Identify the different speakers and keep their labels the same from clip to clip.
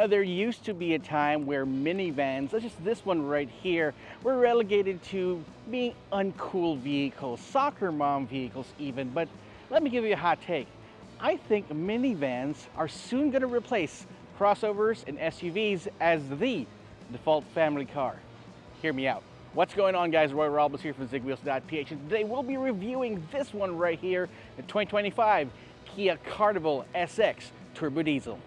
Speaker 1: Now, there used to be a time where minivans, such as this one right here, were relegated to being uncool vehicles, soccer mom vehicles even. But let me give you a hot take. I think minivans are soon going to replace crossovers and SUVs as the default family car. Hear me out. What's going on, guys? Roy Robles here from Zigwheels.Ph, and today we'll be reviewing this one right here, the 2025 Kia Carnival SX Turbo Diesel.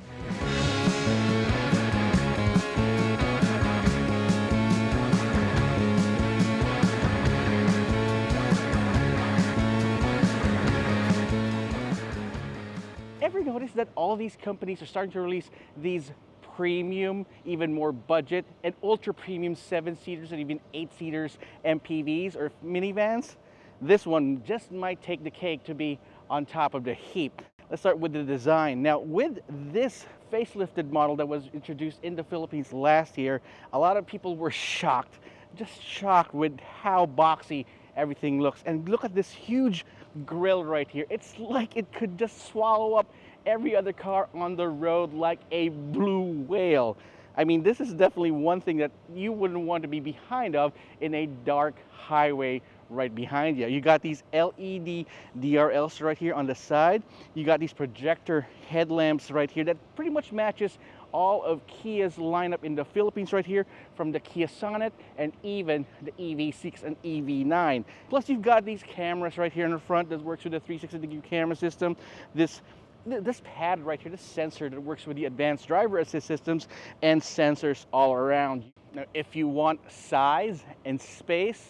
Speaker 1: Ever notice that all these companies are starting to release these premium, even more budget, and ultra premium 7-seaters and even 8-seaters MPVs or minivans? This one just might take the cake to be on top of the heap. Let's start with the design. Now, with this facelifted model that was introduced in the Philippines last year, a lot of people were shocked, just shocked with how boxy everything looks. And look at this huge grille right here. It's like it could just swallow up every other car on the road like a blue whale. I mean, this is definitely one thing that you wouldn't want to be behind of in a dark highway right behind you. You got these LED DRLs right here on the side. You got these projector headlamps right here that pretty much matches all of Kia's lineup in the Philippines right here, from the Kia Sonet and even the EV6 and EV9. Plus, you've got these cameras right here in the front that works with the 360-degree camera system. This pad right here, this sensor that works with the advanced driver assist systems and sensors all around. Now, if you want size and space,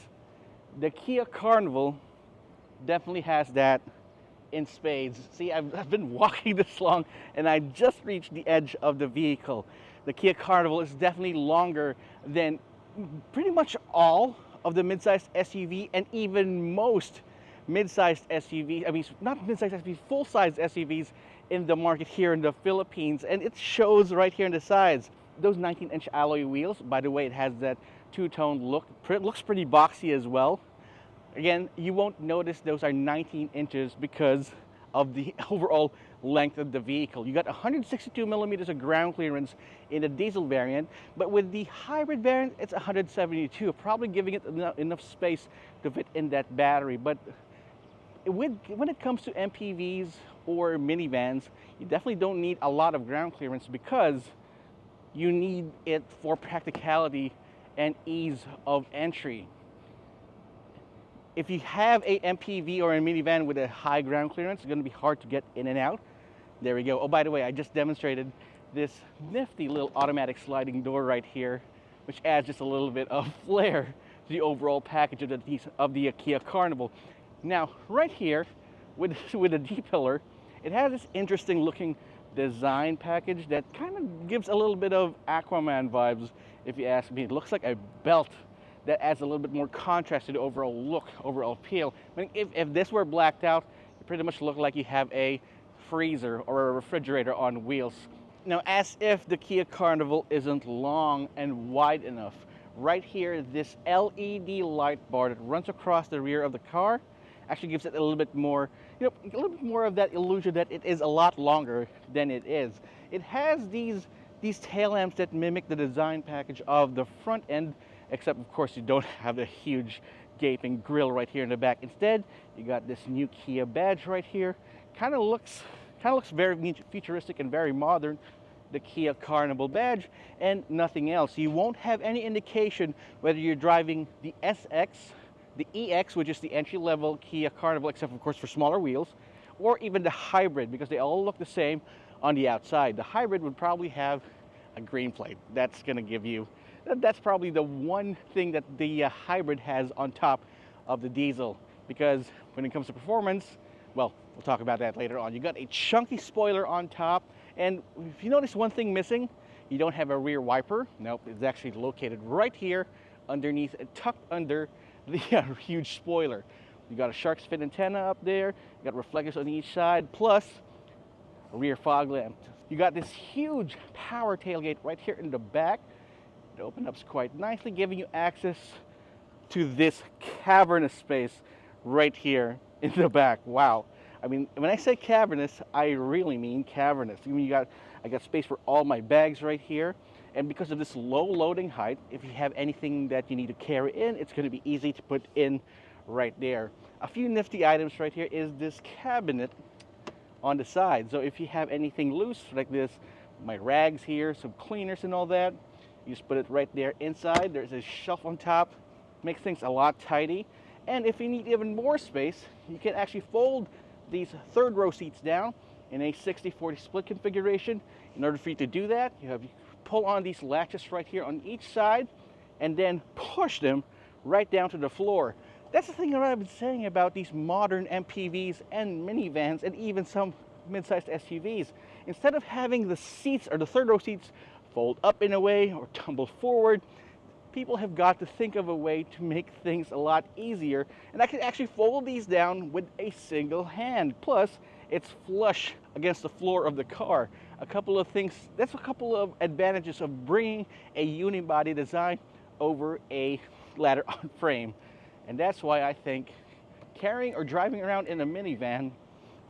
Speaker 1: the Kia Carnival definitely has that in spades. See, I've been walking this long and I just reached the edge of the vehicle. The Kia Carnival is definitely longer than pretty much all of the mid-sized SUV and even most mid-sized SUVs, I mean, not mid-sized SUVs, full-sized SUVs in the market here in the Philippines. And it shows right here on the sides. Those 19-inch alloy wheels, by the way, it has that two-tone look. It looks pretty boxy as well. Again, you won't notice those are 19 inches because of the overall length of the vehicle. You got 162 millimeters of ground clearance in the diesel variant, but with the hybrid variant, it's 172, probably giving it enough space to fit in that battery. But when it comes to MPVs or minivans, you definitely don't need a lot of ground clearance because you need it for practicality and ease of entry. If you have a MPV or a minivan with a high ground clearance, it's going to be hard to get in and out. There we go. Oh, by the way, I just demonstrated this nifty little automatic sliding door right here, which adds just a little bit of flair to the overall package of the Kia Carnival. Now, right here with the D-pillar, it has this interesting looking design package that kind of gives a little bit of Aquaman vibes, if you ask me. It looks like a belt that adds a little bit more contrast to the overall look, overall feel. I mean, if this were blacked out, it pretty much look like you have a freezer or a refrigerator on wheels. Now, as if the Kia Carnival isn't long and wide enough, right here, this LED light bar that runs across the rear of the car actually gives it a little bit more, a little bit more of that illusion that it is a lot longer than it is. It has these tail lamps that mimic the design package of the front end, except of course you don't have a huge gaping grille right here in the back. Instead, you got this new Kia badge right here. Kind of looks very futuristic and very modern. The Kia Carnival badge and nothing else. You won't have any indication whether you're driving the SX, the EX, which is the entry-level Kia Carnival, except of course for smaller wheels, or even the hybrid, because they all look the same on the outside. The hybrid would probably have a green plate. That's going to give you, that's probably the one thing that the hybrid has on top of the diesel, because when it comes to performance, well, we'll talk about that later on. You got a chunky spoiler on top, and if you notice one thing missing, you don't have a rear wiper. Nope, it's actually located right here underneath, tucked under the huge spoiler. You got a shark's fin antenna up there, you got reflectors on each side, plus a rear fog lamp. You got this huge power tailgate right here in the back. It opens up quite nicely, giving you access to this cavernous space right here in the back. Wow. I mean, when I say cavernous, I really mean cavernous. I mean, you got I got space for all my bags right here. And because of this low loading height, if you have anything that you need to carry in, it's going to be easy to put in right there. A few nifty items right here is this cabinet on the side. So if you have anything loose like this, my rags here, some cleaners and all that, you just put it right there inside. There's a shelf on top, makes things a lot tidy. And if you need even more space, you can actually fold these third row seats down in a 60-40 split configuration. In order for you to do that, you pull on these latches right here on each side and then push them right down to the floor. That's the thing that I've been saying about these modern MPVs and minivans and even some mid-sized SUVs. Instead of having the seats or the third row seats fold up in a way or tumble forward, people have got to think of a way to make things a lot easier. And I can actually fold these down with a single hand. Plus, it's flush against the floor of the car. A couple of things, that's a couple of advantages of bringing a unibody design over a ladder-on frame. And that's why I think carrying or driving around in a minivan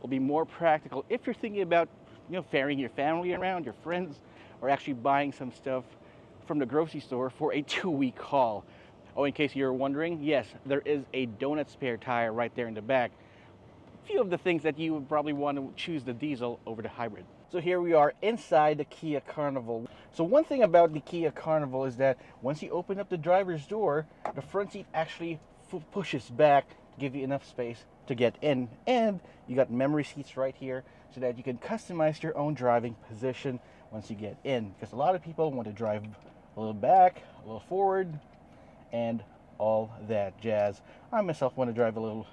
Speaker 1: will be more practical if you're thinking about, ferrying your family around, your friends, or actually buying some stuff from the grocery store for a 2-week haul. Oh, in case you're wondering, yes, there is a donut spare tire right there in the back. A few of the things that you would probably want to choose the diesel over the hybrid. So here we are inside the Kia Carnival. So one thing about the Kia Carnival is that once you open up the driver's door, the front seat actually pushes back to give you enough space to get in. And you got memory seats right here so that you can customize your own driving position once you get in. Because a lot of people want to drive a little back, a little forward, and all that jazz. I myself want to drive a little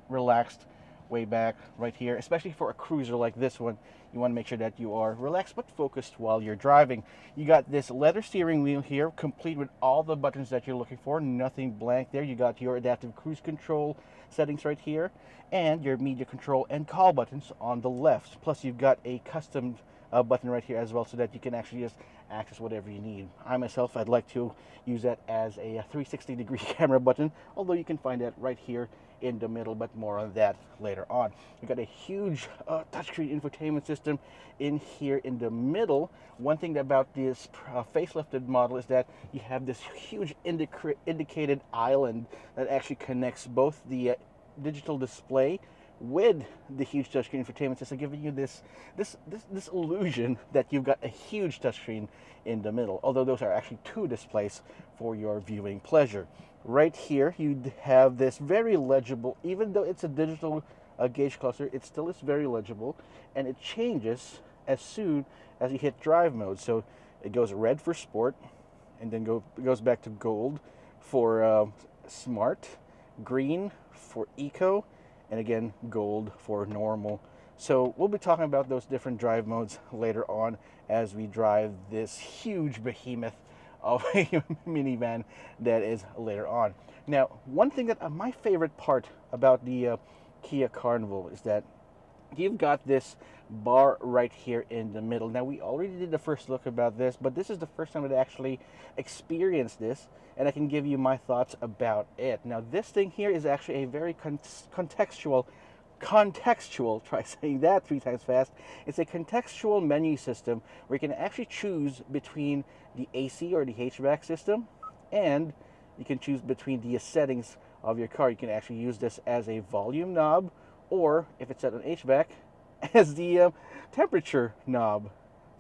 Speaker 1: relaxed way back right here, especially for a cruiser like this one. You want to make sure that you are relaxed but focused while you're driving. You got this leather steering wheel here, complete with all the buttons that you're looking for, nothing blank there. You got your adaptive cruise control settings right here, and your media control and call buttons on the left. Plus you've got a custom button right here as well, so that you can actually just access whatever you need. I myself, I'd like to use that as a 360-degree camera button, although you can find that right here in the middle, but more on that later on. We've got a huge touchscreen infotainment system in here in the middle. One thing about this facelifted model is that you have this huge indicated island that actually connects both the digital display with the huge touchscreen infotainment system, giving you this illusion that you've got a huge touchscreen in the middle, although those are actually two displays for your viewing pleasure. Right here you have this very legible, even though it's a digital gauge cluster, it still is very legible, and it changes as soon as you hit drive mode. So it goes red for sport, and then goes back to gold for smart, green for eco, and again gold for normal. So we'll be talking about those different drive modes later on as we drive this huge behemoth of a minivan that is later on. Now, one thing that my favorite part about the Kia Carnival is that you've got this bar right here in the middle. Now, we already did the first look about this, but this is the first time I've actually experienced this, and I can give you my thoughts about it. Now, this thing here is actually a very contextual, try saying that 3 times fast. It's a contextual menu system where you can actually choose between the AC or the HVAC system, and you can choose between the settings of your car. You can actually use this as a volume knob, or if it's set on HVAC, as the temperature knob.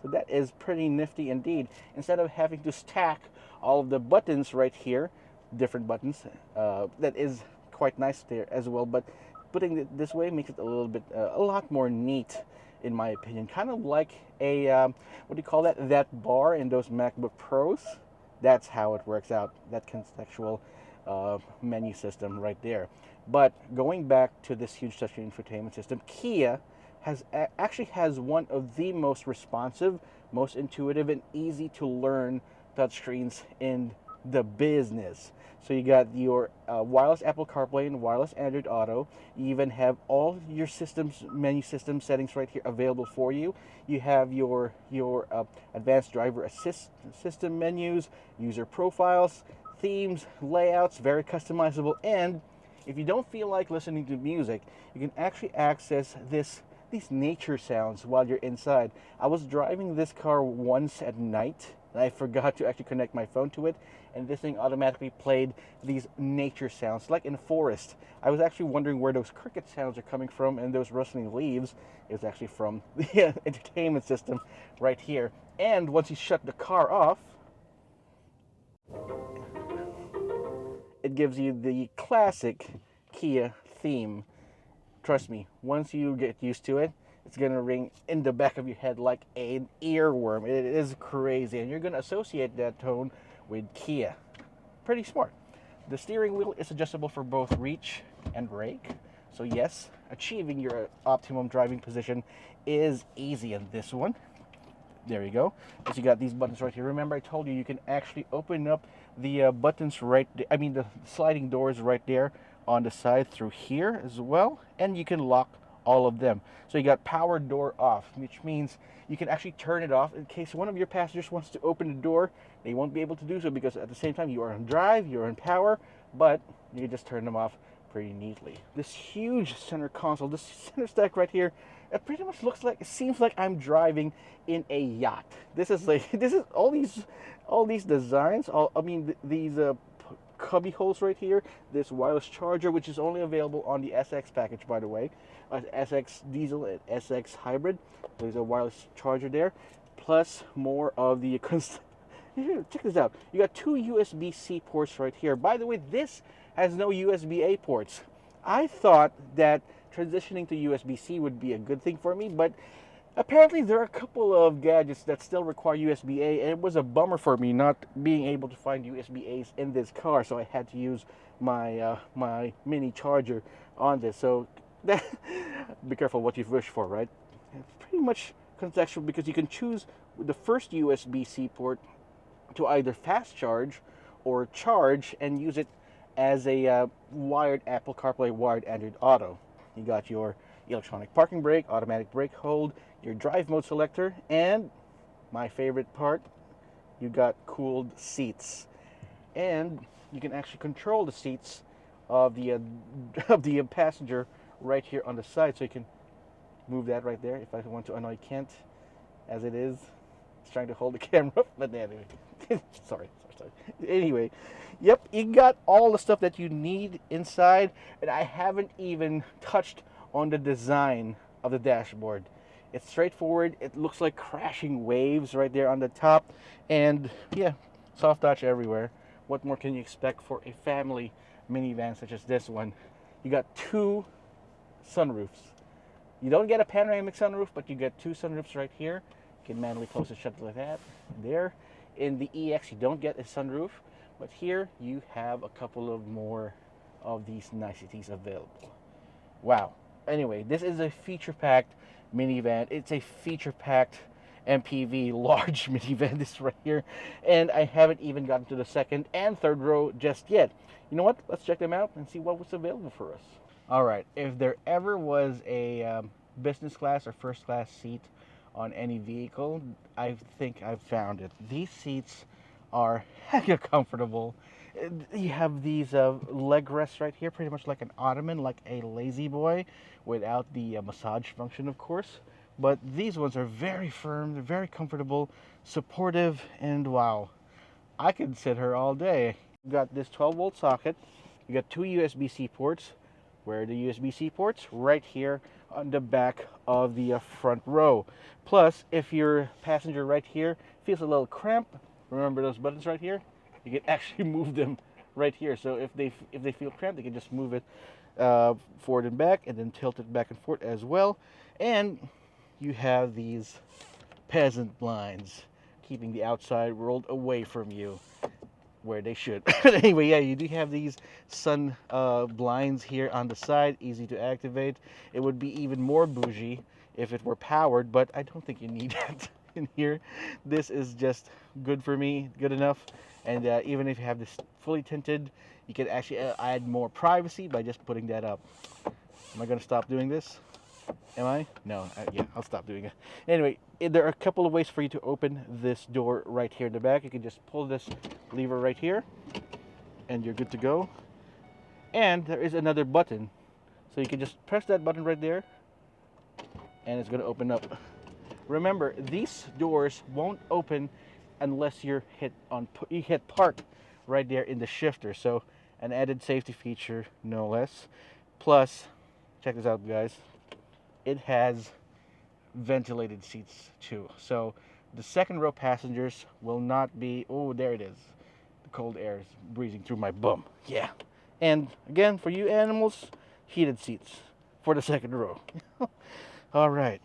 Speaker 1: So that is pretty nifty indeed. Instead of having to stack all of the buttons right here, different buttons, that is quite nice there as well, but putting it this way makes it a little bit, a lot more neat in my opinion. Kind of like a, what do you call that? That bar in those MacBook Pros. That's how it works out, that contextual menu system right there. But going back to this huge touchscreen infotainment system, Kia actually has one of the most responsive, most intuitive, and easy to learn touchscreens in the business. So you got your wireless Apple CarPlay and wireless Android Auto. You even have all your menu system settings right here available for you. You have your advanced driver assist system menus, user profiles, themes, layouts, very customizable. And if you don't feel like listening to music, you can actually access this these nature sounds while you're inside. I was driving this car once at night and I forgot to actually connect my phone to it, and this thing automatically played these nature sounds like in a forest. I was actually wondering where those cricket sounds are coming from and those rustling leaves. It was actually from the entertainment system right here. And once you shut the car off, it gives you the classic Kia theme. Trust me, once you get used to it, it's gonna ring in the back of your head like an earworm. It is crazy, and you're gonna associate that tone with Kia. Pretty smart. The steering wheel is adjustable for both reach and rake. So yes, achieving your optimum driving position is easy in this one. There you go. So you got these buttons right here. Remember, I told you you can actually open up the buttons right there. I mean, the sliding doors right there on the side through here as well, and you can lock all of them. So you got power door off, which means you can actually turn it off in case one of your passengers wants to open the door. They won't be able to do so because at the same time you are on drive, you're on power, but you can just turn them off pretty neatly. This huge center console, this center stack right here, it pretty much looks like, it seems like I'm driving in a yacht. This is like, this is all these designs, these cubby holes right here, this wireless charger, which is only available on the SX package, by the way, SX diesel and SX hybrid. There's a wireless charger there, plus more of the here, check this out. You got two USB-C ports right here. By the way, this has no USB-A ports. I thought that transitioning to USB-C would be a good thing for me, but apparently there are a couple of gadgets that still require USB-A, and it was a bummer for me not being able to find USB-As in this car, so I had to use my my mini charger on this. So be careful what you wish for, right? It's pretty much contextual because you can choose the first USB-C port to either fast charge or charge and use it as a wired Apple CarPlay, wired Android Auto. You got your electronic parking brake, automatic brake hold, your drive mode selector, and my favorite part, you got cooled seats. And you can actually control the seats of the passenger right here on the side, so you can move that right there if I want to annoy Kent, as it is. It's trying to hold the camera, but anyway, sorry. Anyway, yep, you got all the stuff that you need inside, and I haven't even touched on the design of the dashboard. It's straightforward. It looks like crashing waves right there on the top, and yeah, soft touch everywhere. What more can you expect for a family minivan such as this one? You got two sunroofs. You don't get a panoramic sunroof, but you get two sunroofs right here. You can manually close the shutter like that. There. In the EX, you don't get a sunroof, but here you have a couple of more of these niceties available. Wow. Anyway, this is a feature-packed minivan. It's a feature-packed MPV large minivan, this right here, and I haven't even gotten to the second and third row just yet. You know what? Let's check them out and see what was available for us. All right, if there ever was a business class or first class seat on any vehicle, I think I've found it. These seats are hecka comfortable. You have these leg rests right here, pretty much like an ottoman, like a lazy boy, without the massage function, of course. But these ones are very firm, they're very comfortable, supportive, and wow, I could sit here all day. You got this 12-volt socket, you got two USB-C ports. Where are the USB-C ports? Right here on the back of the front row. Plus, if your passenger right here feels a little cramp, remember those buttons right here? You can actually move them right here. So if they feel cramped, they can just move it forward and back, and then tilt it back and forth as well. And you have these peasant blinds, keeping the outside world away from you, where they should. Anyway, yeah, you do have these sun blinds here on the side, easy to activate. It would be even more bougie if it were powered, but I don't think you need that in here. This is just good for me, good enough. And even if you have this fully tinted, you can actually add more privacy by just putting that up. Am I going to stop doing this? Am I? No, yeah, I'll stop doing it. Anyway, there are a couple of ways for you to open this door right here in the back. You can just pull this lever right here, and you're good to go. And there is another button. So you can just press that button right there, and it's going to open up. Remember, these doors won't open unless you hit park right there in the shifter. So an added safety feature, no less. Plus, check this out, guys. It has ventilated seats too. So the second row passengers will not be, oh, there it is. The cold air is breezing through my bum. Yeah. And again, for you animals, heated seats for the second row. All right.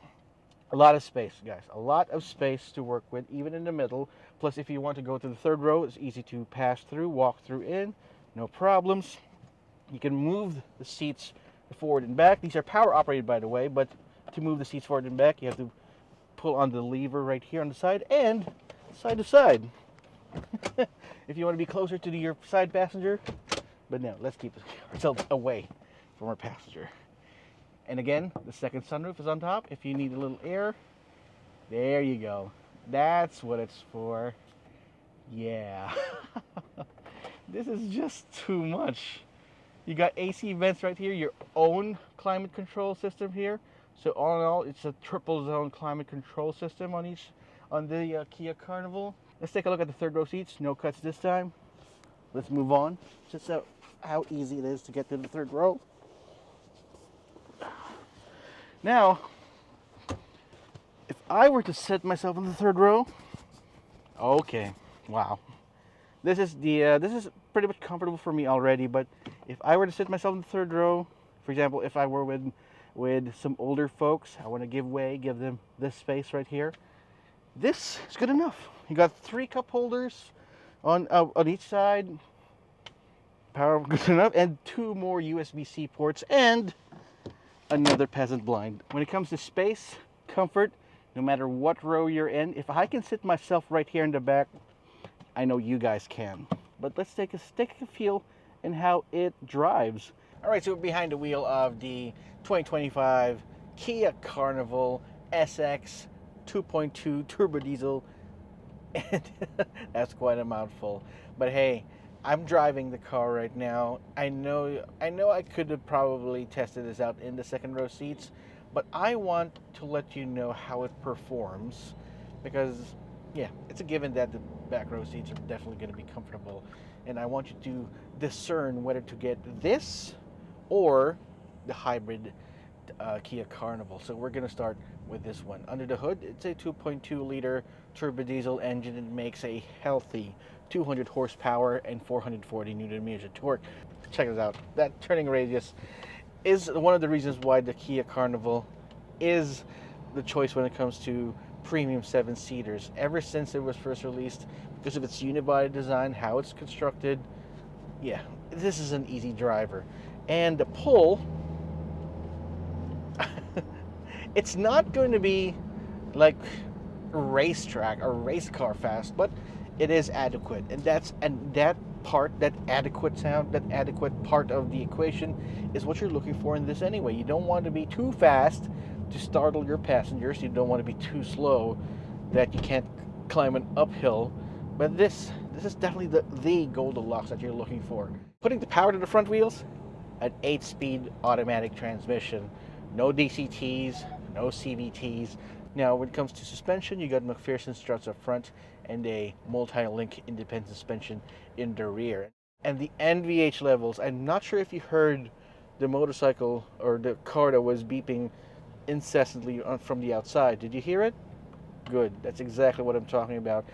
Speaker 1: A lot of space, guys. A lot of space to work with, even in the middle. Plus, if you want to go to the third row, it's easy to pass through, walk through in. No problems. You can move the seats forward and back. These are power operated, by the way, but to move the seats forward and back, you have to pull on the lever right here on the side and side to side. If you want to be closer to your side passenger. But no, let's keep ourselves away from our passenger. And again, the second sunroof is on top. If you need a little air, there you go. That's what it's for. Yeah. This is just too much. You got AC vents right here, your own climate control system here. So all in all, it's a triple zone climate control system on the Kia Carnival. Let's take a look at the third row seats. No cuts this time. Let's move on. Just how easy it is to get to the third row. Now, if I were to set myself in the third row, okay, wow. This is pretty much comfortable for me already, but if I were to sit myself in the third row, for example, if I were with some older folks, I want to give them this space right here. This is good enough. You got 3 cup holders on each side, power good enough, and 2 more USB-C ports, and another peasant blind. When it comes to space, comfort, no matter what row you're in, if I can sit myself right here in the back, I know you guys can. But let's take a feel in how it drives. All right, so we're behind the wheel of the 2025 Kia Carnival SX 2.2 turbo diesel, and that's quite a mouthful. But hey, I'm driving the car right now. I know I could have probably tested this out in the second row seats, but I want to let you know how it performs, because yeah, it's a given that the back row seats are definitely going to be comfortable, and I want you to discern whether to get this or the hybrid Kia Carnival. So we're going to start with this one. Under the hood, it's a 2.2 liter turbo diesel engine. It makes a healthy 200 horsepower and 440 newton meters of torque. Check this out. That turning radius is one of the reasons why the Kia Carnival is the choice when it comes to premium 7-seaters. Ever since it was first released, because of its unibody design, how it's constructed, yeah, this is an easy driver. And the pull, it's not going to be like racetrack or race car fast, but it is adequate. And that adequate sound, that adequate part of the equation is what you're looking for in this anyway. You don't want to be too fast to startle your passengers. You don't want to be too slow that you can't climb an uphill. But this is definitely the Goldilocks that you're looking for. Putting the power to the front wheels, an 8-speed automatic transmission. No DCTs, no CVTs. Now, when it comes to suspension, you got McPherson struts up front and a multi-link independent suspension in the rear. And the NVH levels, I'm not sure if you heard the motorcycle or the car that was beeping incessantly from the outside. Did you hear it? Good. That's exactly what I'm talking about.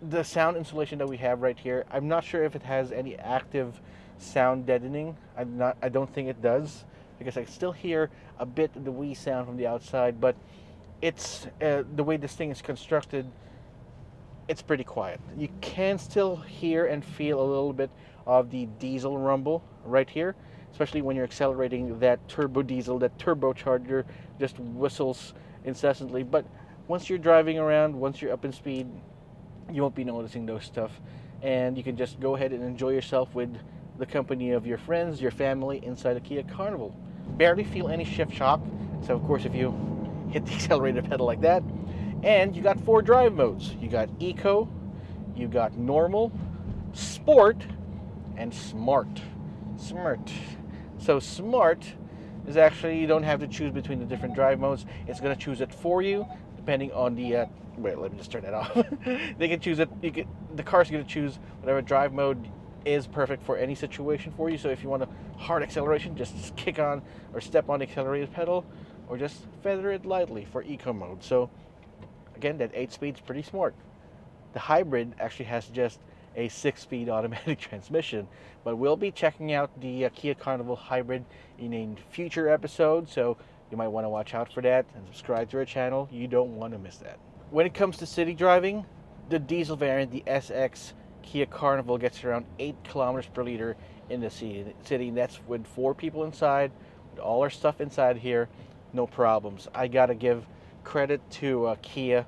Speaker 1: The sound insulation that we have right here, I'm not sure if it has any active sound deadening. I don't think it does, because I still hear a bit of the wee sound from the outside, but it's the way this thing is constructed, it's pretty quiet. You can still hear and feel a little bit of the diesel rumble right here, especially when you're accelerating. That turbo diesel, that turbocharger just whistles incessantly. But once you're driving around, once you're up in speed, you won't be noticing those stuff, and you can just go ahead and enjoy yourself with the company of your friends, your family inside a Kia Carnival. Barely feel any shift shock, so of course if you hit the accelerator pedal like that. And you got 4 drive modes. You got Eco, you got Normal, Sport, and Smart. So Smart is actually you don't have to choose between the different drive modes. It's going to choose it for you, depending on the. Wait, let me just turn that off. They can choose it. The car's going to choose whatever drive mode is perfect for any situation for you. So if you want a hard acceleration, just kick on or step on the accelerator pedal, or just feather it lightly for eco mode. So again, that 8-speed is pretty smart. The hybrid actually has just a 6-speed automatic transmission, but we'll be checking out the Kia Carnival hybrid in a future episode, so you might want to watch out for that and subscribe to our channel. You don't want to miss that. When it comes to city driving, the diesel variant, the SX Kia Carnival, gets around 8 kilometers per liter in the city, and that's with 4 people inside, with all our stuff inside here, no problems. I gotta give credit to Kia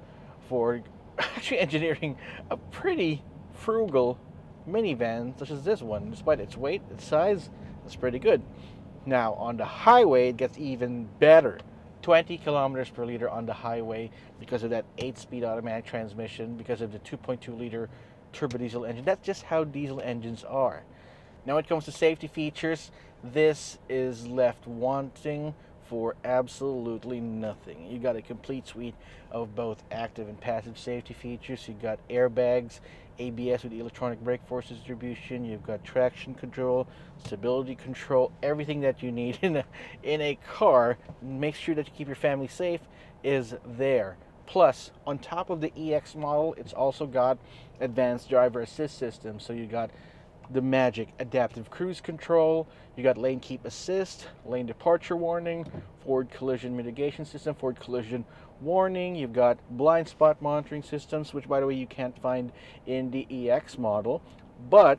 Speaker 1: for actually engineering a pretty frugal minivan such as this one. Despite its weight, its size, it's pretty good. Now on the highway, it gets even better. 20 kilometers per liter on the highway because of that 8-speed automatic transmission, because of the 2.2 liter turbo diesel engine. That's just how diesel engines are. Now when it comes to safety features, this is left wanting for absolutely nothing. You got a complete suite of both active and passive safety features. You got airbags, ABS with electronic brake force distribution. You've got traction control, stability control, everything that you need in a car. Make sure that you keep your family safe is there. Plus, on top of the EX model, it's also got advanced driver assist system. So you got the magic adaptive cruise control, you got lane keep assist, lane departure warning, forward collision mitigation system, forward collision warning. You've got blind spot monitoring systems, which by the way you can't find in the EX model, but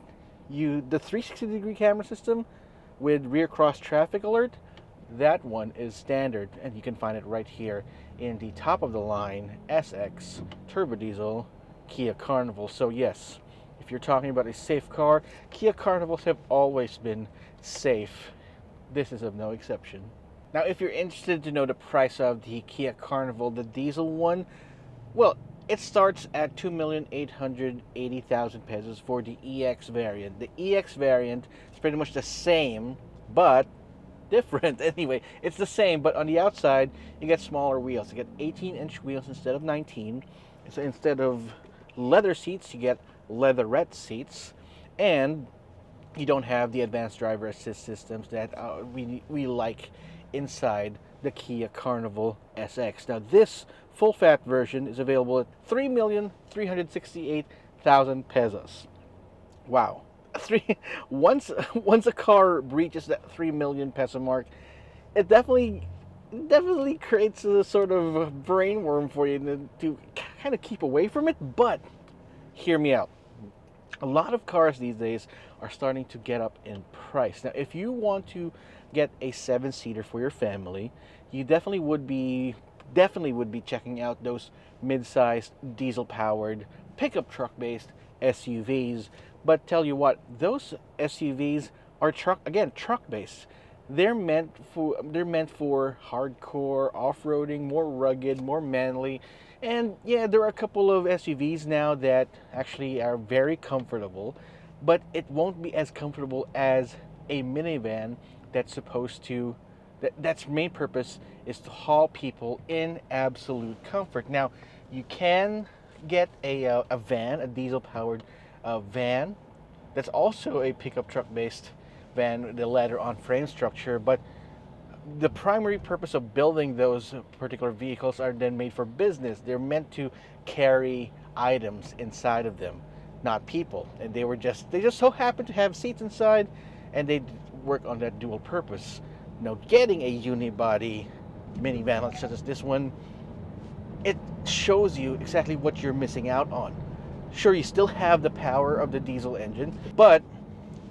Speaker 1: the 360-degree camera system with rear cross traffic alert, that one is standard, and you can find it right here in the top of the line SX turbo diesel Kia Carnival. So yes, if you're talking about a safe car, Kia Carnivals have always been safe. This is of no exception. Now, if you're interested to know the price of the Kia Carnival, the diesel one, well, it starts at 2,880,000 pesos for the EX variant. The EX variant is pretty much the same, but different. Anyway, it's the same, but on the outside, you get smaller wheels. You get 18-inch wheels instead of 19. So instead of leather seats, you get leatherette seats, and you don't have the advanced driver assist systems that we like inside the Kia Carnival SX. Now this full-fat version is available at 3,368,000 pesos. Wow. Once a car reaches that 3 million peso mark, it definitely creates a sort of brainworm for you to kind of keep away from it. But hear me out. A lot of cars these days are starting to get up in price. Now, if you want to get a 7-seater for your family, you definitely would be checking out those mid-sized diesel-powered pickup truck-based SUVs. But tell you what, those SUVs are truck-based. They're meant for hardcore off-roading, more rugged, more manly. And yeah, there are a couple of SUVs now that actually are very comfortable, but it won't be as comfortable as a minivan that's that's main purpose is to haul people in absolute comfort. Now, you can get a van, a diesel-powered van, that's also a pickup truck-based van with the ladder-on frame structure, but the primary purpose of building those particular vehicles are then made for business. They're meant to carry items inside of them, not people. And they just so happen to have seats inside, and they work on that dual purpose. Now, getting a unibody minivan such as this one, it shows you exactly what you're missing out on. Sure, you still have the power of the diesel engine, but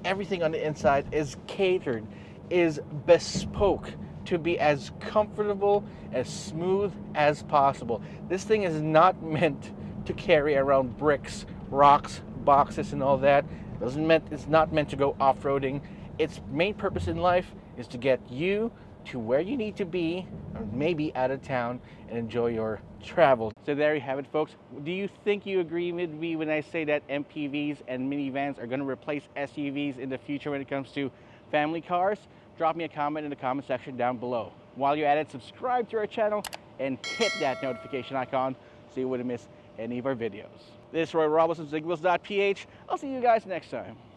Speaker 1: everything on the inside is catered, is bespoke to be as comfortable, as smooth as possible. This thing is not meant to carry around bricks, rocks, boxes, and all that. It's not meant to go off-roading. Its main purpose in life is to get you to where you need to be, or maybe out of town, and enjoy your travel. So there you have it, folks. Do you think you agree with me when I say that MPVs and minivans are going to replace SUVs in the future when it comes to family cars? drop me a comment in the comment section down below. While you're at it, subscribe to our channel and hit that notification icon so you wouldn't miss any of our videos. This is Roy Robles from Zigwheels.Ph. I'll see you guys next time.